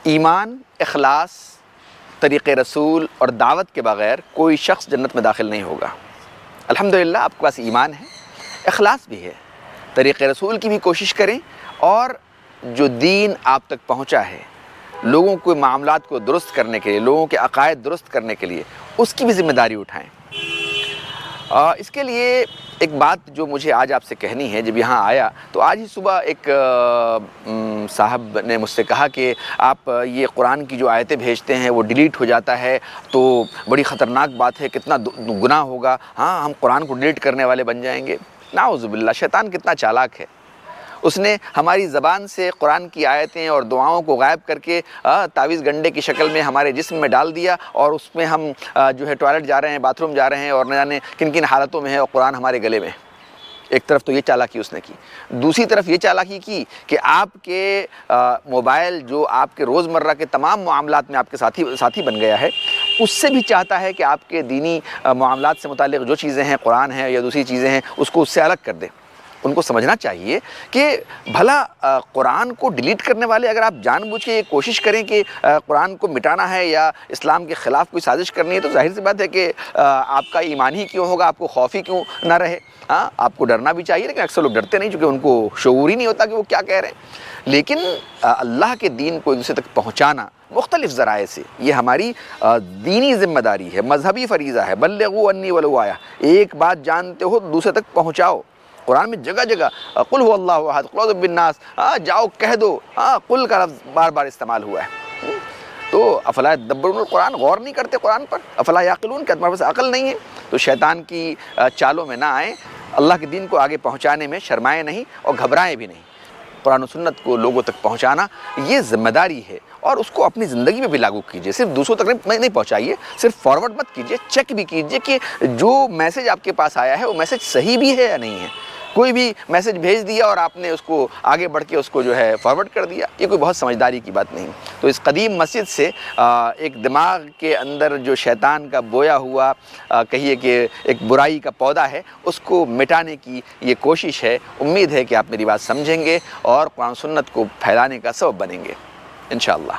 ایمان، اخلاص، طریق رسول اور دعوت کے بغیر کوئی شخص جنت میں داخل نہیں ہوگا۔ الحمدللہ آپ کے پاس ایمان ہے، اخلاص بھی ہے، طریق رسول کی بھی کوشش کریں، اور جو دین آپ تک پہنچا ہے لوگوں کے معاملات کو درست کرنے کے لیے، لوگوں کے عقائد درست کرنے کے لیے، اس کی بھی ذمہ داری اٹھائیں۔ اس کے لیے ایک بات جو مجھے آج آپ سے کہنی ہے، جب یہاں آیا تو آج ہی صبح ایک صاحب نے مجھ سے کہا کہ آپ یہ قرآن کی جو آیتیں بھیجتے ہیں وہ ڈیلیٹ ہو جاتا ہے تو بڑی خطرناک بات ہے، کتنا گناہ ہوگا، ہاں ہم قرآن کو ڈیلیٹ کرنے والے بن جائیں گے۔ نعوذ باللہ، شیطان کتنا چالاک ہے، اس نے ہماری زبان سے قرآن کی آیتیں اور دعاؤں کو غائب کر کے تعویذ گنڈے کی شکل میں ہمارے جسم میں ڈال دیا، اور اس میں ہم جو ہے ٹوائلٹ جا رہے ہیں، باتھ روم جا رہے ہیں، اور نہ جانے کن کن حالتوں میں ہے، اور قرآن ہمارے گلے میں۔ ایک طرف تو یہ چالاکی اس نے کی، دوسری طرف یہ چالاکی کی کہ آپ کے موبائل جو آپ کے روزمرہ کے تمام معاملات میں آپ کے ساتھی بن گیا ہے، اس سے بھی چاہتا ہے کہ آپ کے دینی معاملات سے متعلق جو چیزیں ہیں، قرآن ہے یا دوسری چیزیں ہیں، اس کو اس سے الگ کر دے۔ ان کو سمجھنا چاہیے کہ بھلا قرآن کو ڈیلیٹ کرنے والے اگر آپ جان بوجھ کے یہ کوشش کریں کہ قرآن کو مٹانا ہے یا اسلام کے خلاف کوئی سازش کرنی ہے، تو ظاہر سی بات ہے کہ آپ کا ایمان ہی کیوں ہوگا، آپ کو خوف ہی کیوں نہ رہے۔ ہاں، آپ کو ڈرنا بھی چاہیے، لیکن اکثر لوگ ڈرتے نہیں، چونکہ ان کو شعور ہی نہیں ہوتا کہ وہ کیا کہہ رہے ہیں۔ لیکن اللہ کے دین کو دوسرے تک پہنچانا مختلف ذرائع سے، یہ ہماری دینی ذمہ داری ہے، مذہبی فریضہ ہے۔ بلغوا انی ولو آیا، ایک بات جانتے ہو دوسرے تک پہنچاؤ۔ قرآن میں جگہ جگہ قل هو اللہ احد، قل اعوذ بالناس، جاؤ کہہ دو، قل کا لفظ بار بار استعمال ہوا ہے۔ تو افلا یدبرون القرآن، غور نہیں کرتے قرآن پر؟ افلا یعقلون، کہ تمہارے پاس عقل نہیں ہے؟ تو شیطان کی چالوں میں نہ آئیں، اللہ کے دین کو آگے پہنچانے میں شرمائیں نہیں اور گھبرائیں بھی نہیں۔ قرآن و سنت کو لوگوں تک پہنچانا یہ ذمہ داری ہے، اور اس کو اپنی زندگی میں بھی لاگو کیجئے۔ صرف دوسروں تک نہیں پہنچائیے، صرف فارورڈ مت کیجئے، چیک بھی کیجئے کہ جو میسج آپ کے پاس آیا ہے وہ میسج صحیح بھی ہے یا نہیں ہے۔ کوئی بھی میسج بھیج دیا اور آپ نے اس کو آگے بڑھ کے اس کو جو ہے فارورڈ کر دیا، یہ کوئی بہت سمجھداری کی بات نہیں۔ تو اس قدیم مسجد سے ایک دماغ کے اندر جو شیطان کا بویا ہوا کہیے کہ ایک برائی کا پودا ہے، اس کو مٹانے کی یہ کوشش ہے۔ امید ہے کہ آپ میری بات سمجھیں گے اور قرآن سنت کو پھیلانے کا سبب بنیں گے انشاءاللہ۔